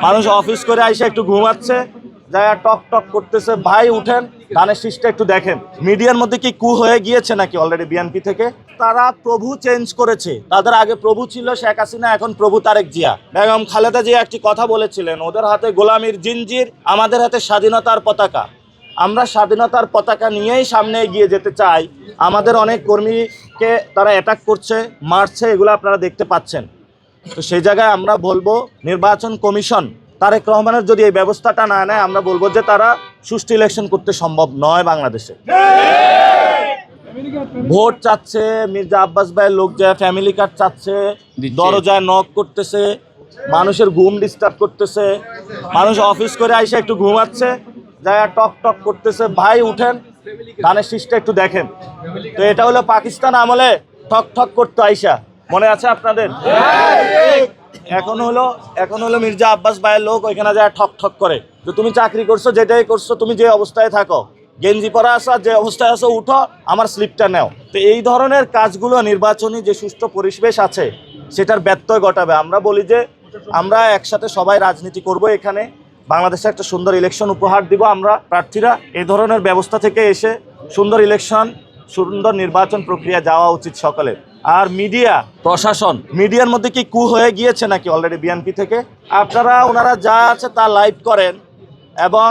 মানুষ অফিস করে আইসা একটু ঘুমাচ্ছে, যায় টক টক করতেছে, ভাই উঠেন ধানের শীষটা একটু দেখেন। মিডিয়ার মধ্যে কি কু হয়ে গিয়েছে নাকি অলরেডি বিএনপি থেকে? তারা প্রভু চেঞ্জ করেছে, তাদের আগে প্রভু ছিল শেখ হাসিনা, এখন প্রভু তারেক জিয়া। বেগম খালেদা জিয়া একটি কথা বলেছিলেন, ওদের হাতে গোলামির জিঞ্জির, আমাদের হাতে স্বাধীনতার পতাকা। আমরা স্বাধীনতার পতাকা নিয়েই সামনে এগিয়ে যেতে চাই। আমাদের অনেক কর্মীকে তারা অ্যাটাক করছে, মারছে, এগুলো আপনারা দেখতে পাচ্ছেন। তো সেই জায়গায় আমরা বলবো, নির্বাচন কমিশন তারেক রহমানের যদি এই ব্যবস্থাটা না নেয়, আমরা বলবো যে তারা সুষ্ঠু ইলেকশন করতে সম্ভব নয় বাংলাদেশে। ভোট চাচ্ছে, মির্জা আব্বাস ভাইয়ের লোক যায় ফ্যামিলি কার্ড চাচ্ছে, দরজায় নক করতেছে, মানুষের ঘুম ডিস্টার্ব করতেছে, মানুষ অফিস করে আইসা একটু ঘুমাচ্ছে, যায় টক টক করতেছে, ভাই উঠেন ধানের শীষটা একটু দেখেন। তো এটা হলো পাকিস্তান আমলে ঠক ঠক করতো আইসা, মনে আছে আপনাদের? এখন হলো মির্জা আব্বাস ভাইয়ের লোক ওইখানে যায় ঠক ঠক করে যে তুমি চাকরি করছো, যেটাই করছো, তুমি যে অবস্থায় থাকো, গেঞ্জি পরা আসো, যে অবস্থায় আসো উঠো, আমার স্লিপটা নেও। তো এই ধরনের কাজগুলো নির্বাচনী যে সুষ্ঠু পরিবেশ আছে সেটার ব্যত্যয় ঘটাবে। আমরা বলি যে আমরা একসাথে সবাই রাজনীতি করব, এখানে বাংলাদেশে একটা সুন্দর ইলেকশন উপহার দিব। আমরা প্রার্থীরা এই ধরনের ব্যবস্থা থেকে এসে সুন্দর ইলেকশন, সুন্দর নির্বাচন প্রক্রিয়া যাওয়া উচিত সকলের। আর মিডিয়া প্রশাসন, মিডিয়ার মধ্যে কি কু হয়ে গিয়েছে নাকি অলরেডি বিএনপি থেকে? আপনারা ওনারা যা আছে তা লাইভ করেন, এবং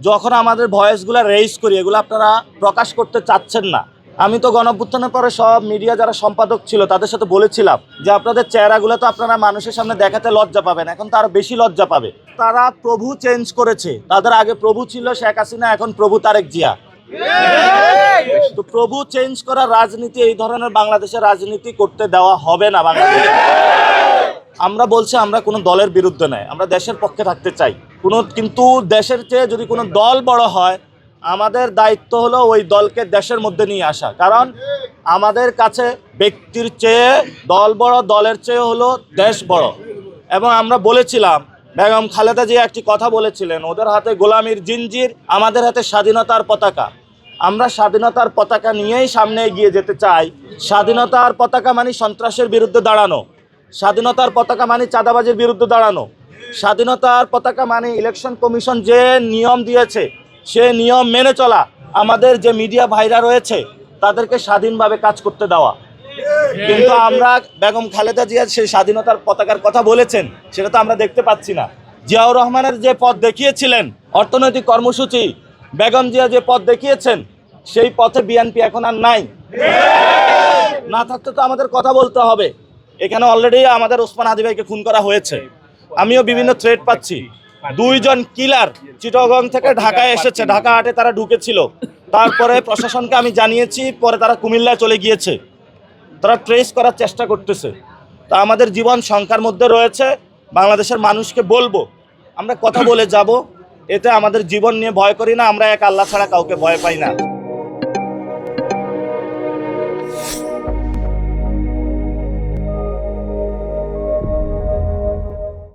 যখন আমাদের ভয়েসগুলো রেইজ করি এগুলো আপনারা প্রকাশ করতে চাচ্ছেন না। আমি তো গণঅভ্যুত্থানের পরে সব মিডিয়া যারা সম্পাদক ছিল তাদের সাথে বলেছিলাম যে আপনাদের চেহারাগুলো তো আপনারা মানুষের সামনে দেখাতে লজ্জা পাবেন, এখন তো আরো বেশি লজ্জা পাবে। তারা প্রভু চেঞ্জ করেছে, তাদের আগে প্রভু ছিল শেখ হাসিনা, এখন প্রভু তারেক জিয়া। তো প্রভু চেঞ্জ করার রাজনীতি, এই ধরনের বাংলাদেশের রাজনীতি করতে দেওয়া হবে না বাংলাদেশে। আমরা বলছি আমরা কোনো দলের বিরুদ্ধে নয়, আমরা দেশের পক্ষে থাকতে চাই। কিন্তু দেশের চেয়ে যদি কোনো দল বড় হয়, আমাদের দায়িত্ব হলো ওই দলকে দেশের মধ্যে নিয়ে আসা। কারণ আমাদের কাছে ব্যক্তির চেয়ে দল বড়, দলের চেয়ে হলো দেশ বড়। এবং আমরা বলেছিলাম, বেগম খালেদা জিয়া একটি কথা বলেছিলেন, ওদের হাতে গোলামির জিঞ্জির, আমাদের হাতে স্বাধীনতার পতাকা। আমরা স্বাধীনতার পতাকা নিয়েই সামনে এগিয়ে যেতে চাই। স্বাধীনতার পতাকা মানে সন্ত্রাসের বিরুদ্ধে দাঁড়ানো, স্বাধীনতার পতাকা মানে চাঁদাবাজির বিরুদ্ধে দাঁড়ানো, স্বাধীনতার পতাকা মানে ইলেকশন কমিশন যে নিয়ম দিয়েছে সে নিয়ম মেনে চলা, আমাদের যে মিডিয়া ভাইরা রয়েছে তাদেরকে স্বাধীনভাবে কাজ করতে দেওয়া। কিন্তু আমরা বেগম খালেদা জিয়া সেই স্বাধীনতার পতাকার কথা বলেছেন, সেটা তো আমরা দেখতে পাচ্ছি না। জিয়াউর রহমানের যে পথ দেখিয়েছিলেন অর্থনৈতিক কর্মসূচি, বেগম জিয়া যে পথ দেখিয়েছেন, সেই পথে বিএনপি এখন আর নাই। না থাকতে তো আমাদের কথা বলতে হবে। এখানে অলরেডি আমাদের ওসমান হাদি ভাইকে খুন করা হয়েছে, আমিও বিভিন্ন থ্রেট পাচ্ছি। 2 জন কিলার চিটাগং থেকে ঢাকায় এসেছে, ঢাকা হাটে তারা ঢুকেছিল, তারপরে প্রশাসনকে আমি জানিয়েছি, পরে তারা কুমিল্লায় চলে গিয়েছে, তারা ট্রেস করার চেষ্টা করতেছে। তা আমাদের জীবন শঙ্কার মধ্যে রয়েছে। বাংলাদেশের মানুষকে বলবো আমরা কথা বলে যাব, এতে আমাদের জীবন নিয়ে ভয় করি না, আমরা এক আল্লাহ ছাড়া কাউকে ভয় পাই না।